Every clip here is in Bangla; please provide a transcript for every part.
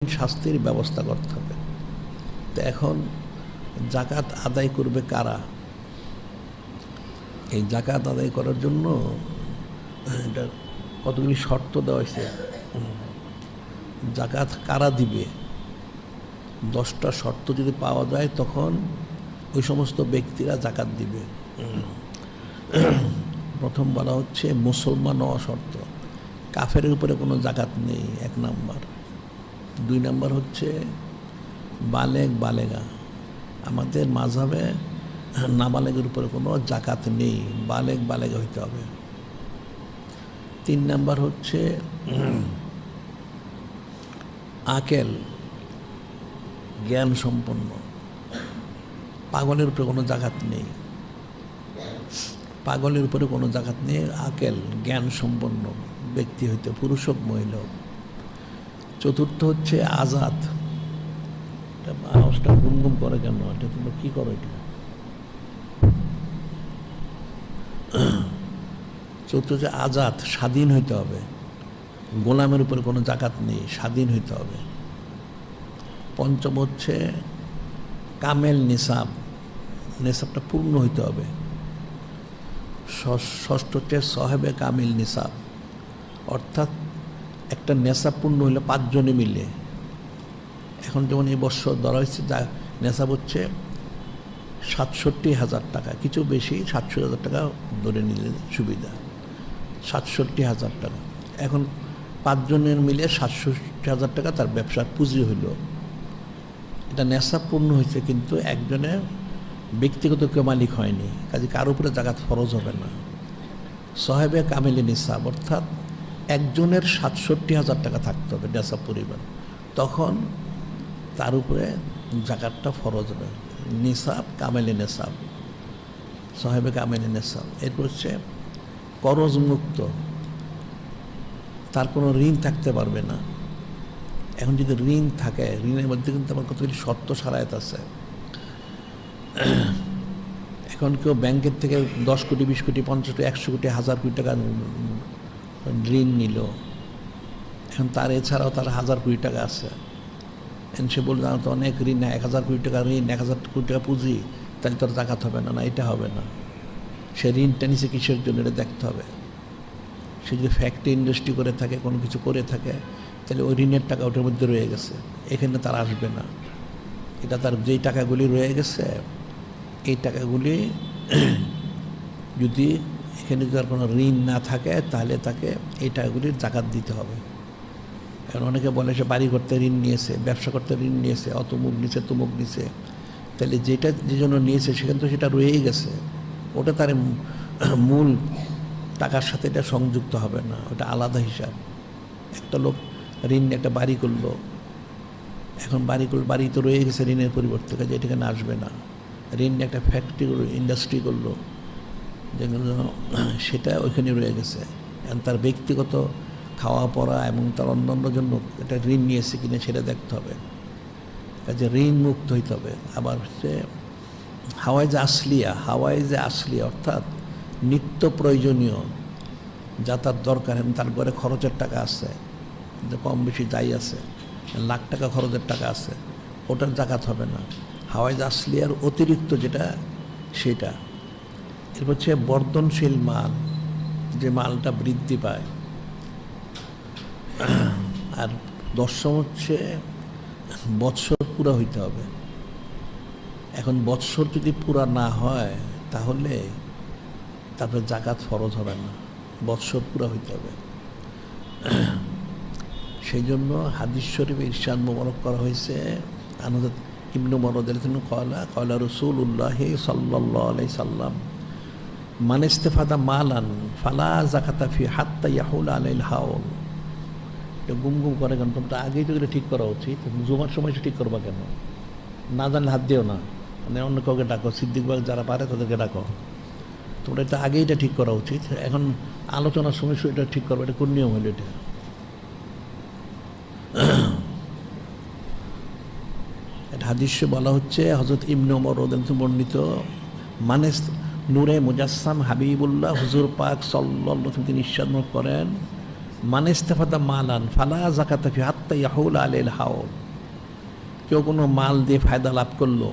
শাস্তির ব্যবস্থা করতে হবে। তো এখন জাকাত আদায় করবে কারা? এই জাকাত আদায় করার জন্য এটা কতগুলি শর্ত দেওয়া হয়েছে। জাকাত কারা দিবে 10টা শর্ত যদি পাওয়া যায় তখন ওই সমস্ত ব্যক্তিরা জাকাত দিবে। প্রথম বলা হচ্ছে মুসলমান হওয়া শর্ত, কাফেরের উপরে কোনো জাকাত নেই, 1 নাম্বার। 2 নাম্বার হচ্ছে বালেগ বালেগা, আমাদের মাযহাবে নাবালেগের উপরে কোনো জাকাত নেই, বালেগ বালেগা হইতে হবে। 3 নাম্বার হচ্ছে আকেল, জ্ঞান সম্পন্ন, পাগলের উপরে কোনো জাকাত নেই, পাগলের উপরে কোনো জাকাত নেই, আকেল জ্ঞান সম্পন্ন ব্যক্তি হইতে, পুরুষ হোক মহিলা হোক। চতুর্থ হচ্ছে আজাদ। আওয়াজটা গুনগুন করে কেন? এটা তোমরা কি করো? এটা চতুর্থ হচ্ছে আজাদ, স্বাধীন হইতে হবে, গোলামের উপরে কোনো জাকাত নেই, স্বাধীন হইতে হবে। পঞ্চম হচ্ছে কামেল নিসাব, নিসাবটা পূর্ণ হইতে হবে। ষষ্ঠ হচ্ছে সাহেবে কামিল নিসাব, অর্থাৎ একটা নেশাব পূর্ণ হইলে 5 জনে মিলে। এখন যেমন এই বছর ধরা হয়েছে যা নেশাব হচ্ছে 67,000 টাকা, কিছু বেশি 67,000 টাকা ধরে নিলে সুবিধা, 67,000 টাকা। এখন 5 জনের মিলে 67,000 টাকা তার ব্যবসার পুঁজি হইল। এটা নেশাব পূর্ণ হয়েছে, কিন্তু একজনের ব্যক্তিগত কেউ মালিক হয়নি, কাজে কার উপরে জাকাত ফরজ হবে না। সাহেবে কামিলি নিসাব, অর্থাৎ একজনের 67,000 টাকা থাকতে হবে নেশাব পরিমাণ, তখন তার উপরে জাকাতটা ফরজ হবে। নিসাব কামেলি নেশাব, সাহেবে কামেলি নেশাব। এরপর হচ্ছে করজ মুক্ত, তার কোনো ঋণ থাকতে পারবে না। এখন যদি ঋণ থাকে, ঋণের মধ্যে কিন্তু আমার কতগুলি শর্ত সারায়াত আছে। এখন কেউ ব্যাংকের থেকে 10 কোটি 20 কোটি 50 কোটি 100 কোটি 1000 কোটি টাকা ঋণ নিল, এখন তার এছাড়াও তার 1000 কোটি টাকা আছে। সে বলল তো অনেক ঋণ, 1000 কোটি টাকা ঋণ, 1000 কোটি টাকা পুঁজি, তাহলে তোর জাকাত হবে না। না, এটা হবে না। সে ঋণটা নিচে কিসের জন্য এটা দেখতে হবে। সে যদি ফ্যাক্টরি ইন্ডাস্ট্রি করে থাকে, কোনো কিছু করে থাকে, তাহলে ওই ঋণের টাকা ওটার মধ্যে রয়ে গেছে, এখানে তার আসবে না। এটা তার যেই টাকাগুলি রয়ে গেছে, এই টাকাগুলি যদি এখানে যদি আর কোনো ঋণ না থাকে, তাহলে তাকে এই টাকাগুলির জাকাত দিতে হবে। কারণ অনেকে বলে সে বাড়ি করতে ঋণ নিয়েছে, ব্যবসা করতে ঋণ নিয়েছে, অতমুক নিছে তমুক নিছে, তাহলে যেটা যে জন্য নিয়েছে সেখানে তো সেটা রয়েই গেছে, ওটা তার মূল টাকার সাথে এটা সংযুক্ত হবে না, ওটা আলাদা হিসাব। একটা লোক ঋণ একটা বাড়ি করলো, এখন বাড়ি তো রয়ে গেছে ঋণের পরিবর্তে, কাজে এটা এখানে আসবে না। ঋণ একটা ফ্যাক্টরি করলো, ইন্ডাস্ট্রি করলো, যেগুলো সেটা ওইখানে রয়ে গেছে। এখন তার ব্যক্তিগত খাওয়া পড়া এবং তার অন্যান্য জন্য একটা ঋণ নিয়েছে কিনা সেটা দেখতে হবে, কাজে ঋণ মুক্ত হইতে হবে। আবার হচ্ছে হাওয়াইজে আসলিয়া, অর্থাৎ নিত্য প্রয়োজনীয় যা তার দরকার, এবং তার ঘরে খরচের টাকা আছে, কম বেশি যাই আছে, লাখ টাকা খরচের টাকা আছে, ওটার জাকাত হবে না। হাওয়াইজ আসলিয়ার অতিরিক্ত যেটা সেটা। এরপর হচ্ছে বর্ধনশীল মাল, যে মালটা বৃদ্ধি পায়। আর 10ম হচ্ছে বৎসর পুরা হইতে হবে। এখন বৎসর যদি পুরা না হয়, তাহলে তারপরে জাকাত ফরজ হবে না, বৎসর পুরা হইতে হবে। সেই জন্য হাদিস শরীফে ইরশাদ মোবারক করা হয়েছে, আনহার ইবনু মারদালিন কয়লা রাসূলুল্লাহ সাল্লাল্লাহু আলাইহি সাল্লাম মান ইস্তাফাদা মালান ফালা যাকাতা ফি হাত্তা ইয়াহুল আলাইল হাউল। এটা গুম করে কেন? তোমরা আগেই তো এটা ঠিক করা উচিত, জুমার সময় ঠিক করবা কেন? না জানলে হাত দিও না, মানে অন্য কাউকে ডাকো, সিদ্দিক ভাগ যারা পারে তাদেরকে ডাকো। তোমরা এটা আগেই এটা ঠিক করা উচিত, এখন আলোচনার সময় এটা ঠিক করবো, এটা কোন নিয়ম হইল? এটা হাদিসে বলা হচ্ছে, হযরত ইবনে ওমর রাদিয়াল্লাহু বর্ণিত, মানে নূরে মুজাসসাম হাবিবুল্লাহ হুজুর পাক সাল্লাল্লাহু আলাইহি ওয়াসাল্লাম তিনি ইরশাদ করেন, মান ইস্তাফাদা মালান ফালা যাকাতা ফি হাত্তা ইয়াহুল আলাইহিল হাউল। কেউ কোনো মাল দিয়ে ফায়দা লাভ করলো,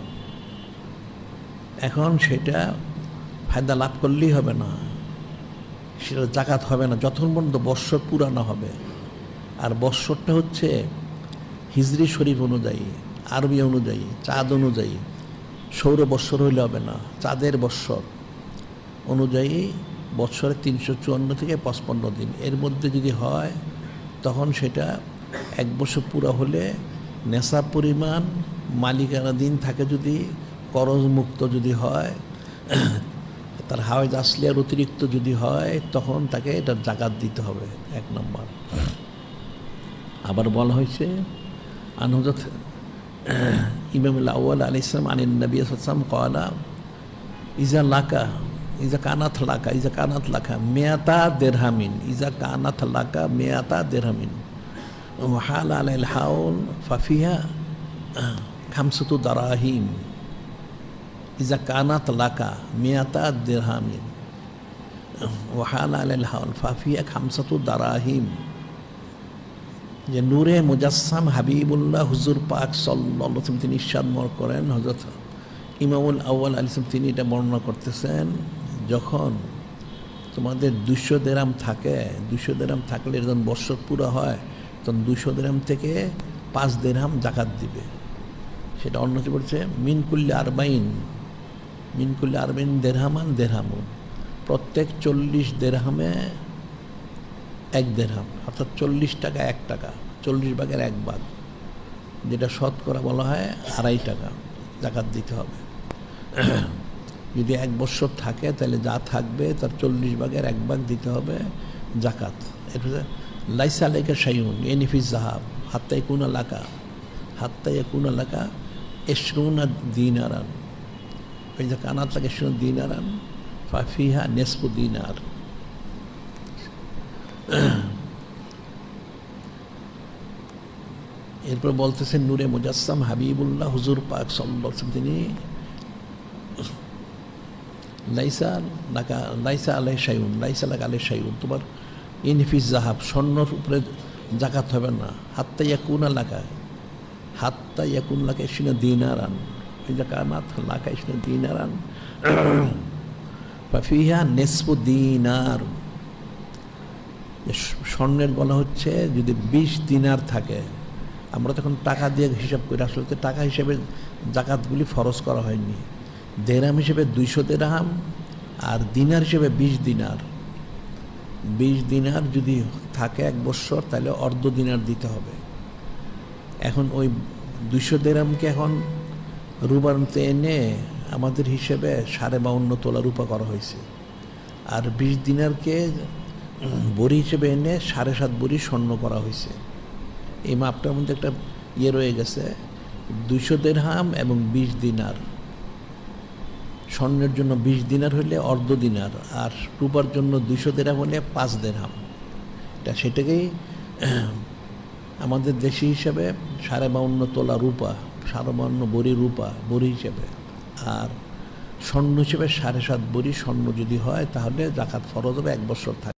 এখন সেটা ফায়দা লাভ করলেই হবে না, সেটা জাকাত হবে না যতক্ষণ পর্যন্ত বৎসর পুরানো হবে। আর বৎসরটা হচ্ছে হিজরি শরীফ অনুযায়ী, আরবি অনুযায়ী, চাঁদ অনুযায়ী। সৌর বৎসর হইলে হবে না, চাঁদের বৎসর অনুযায়ী বৎসরে 354 থেকে 55 দিন এর মধ্যে যদি হয়, তখন সেটা এক বছর পুরো হলে নেশা পরিমাণ মালিকানা দিন থাকে, যদি করজমুক্ত যদি হয়, তার হাওয়াজ আসলিয়ার অতিরিক্ত যদি হয়, তখন তাকে এটার জাকাত দিতে হবে, 1 নম্বর। আবার বলা হয়েছে হযরত ইমামুল আউয়াল আলাইহিস সালাম আনিন নবী সাল্লাল্লাহু আলাইহি ওয়াসাল্লাম ক্বালা ইজা কানাত লাকা মিয়াতা দিরহামিন, ইজা কানাত লাকা মিয়াতা দিরহামিন ওয়া হালা আলাইল হাউল ফাফিহা খামসাতু দারাহিম। ইজা কানাত লাকা মিয়াতা দিরহামিন ওয়া হালা আলাইল হাউল ফাফিহা খামসাতু দারাহিম। যে নূরে মুজাসসাম হাবিবুল্লাহ হুজুর পাক সাল্লাল্লাহু আলাইহি ওয়াসাল্লাম তিনি ইরশাদ করেন, হযরত ইমামুল আউয়াল আলাইহিস সালাম তিনি এটা বর্ণনা করতেছেন, যখন তোমাদের 200 দিরহাম থাকে, 200 দিরহাম থাকলে যখন বৎসর পুরো হয়, তখন 200 দিরহাম থেকে 5 দিরহাম জাকাত দিবে। সেটা অন্যটি বলছে মিন কুল্লি আরবাইন দিরহামান দিরহামুন, প্রত্যেক 40 দিরহামে 1 দিরহাম, অর্থাৎ 40 টাকা 1 টাকা, 40 ভাগের 1 ভাগ, যেটা শতকরা বলা হয় 2.5 টাকা জাকাত দিতে হবে। যদি 1 বৎসর থাকে তাহলে যা থাকবে তার 40 ভাগের 1 ভাগ দিতে হবে জাকাত। এটা লাইসা আলাইকা শাইউন ইয়ানিফিজ যাহাব হাত্তা ইয়াকুনা লাকা 20 দিনারান, ইজা কানাত লাকা 20 দিনারান ফাফিহা নিসফু দিনার। এরপর বলতেছেন নূরে মুজাসসাম হাবিবুল্লাহ হুজুর পাক সাল্লাল্লাহু আলাইহি ওয়াসাল্লাম তিনি লাইসা লাকা আলাইহি শাইউন, তোমার ইনফিস যাহাব স্বর্ণর উপরে জাকাত হবে না, হাত্তা ইয়াকুন লাকা 20 দিনারান, ইজা কানাত লাকা 20 দিনারান ফাফিহা নিসফু দিনার। স্বর্ণের বলা হচ্ছে যদি 20 দিনার থাকে, আমরা তখন টাকা দিয়ে হিসাব করি, আসলে টাকা হিসেবে জাকাতগুলি ফরজ করা হয়নি। দিরহাম হিসেবে 200 দিরহাম আর দিনার হিসেবে 20 দিনার। 20 দিনার যদি থাকে 1 বৎসর, তাহলে অর্ধ দিনার দিতে হবে। এখন ওই 200 দিরহামকে এখন রূপান্তে এনে আমাদের হিসেবে 52.5 তোলা রূপা করা হয়েছে, আর 20 দিনারকে বড়ি হিসেবে এনে 7.5 বড়ি স্বর্ণ করা হয়েছে। এই মাপটার মধ্যে একটা রয়ে গেছে, 200 দিরহাম এবং 20 দিনার। স্বর্ণের জন্য 20 দিনার হলে অর্ধ দিনার, আর রূপার জন্য 200 দিরহাম হলে 5 দিরহাম। সেটাকেই আমাদের দেশি হিসাবে 52.5 তোলা রূপা, 52 বড়ি রূপা বড়ি হিসেবে, আর স্বর্ণ হিসেবে 7.5 বড়ি স্বর্ণ যদি হয়, তাহলে জাকাত ফরজ হবে, 1 বৎসর থাকে।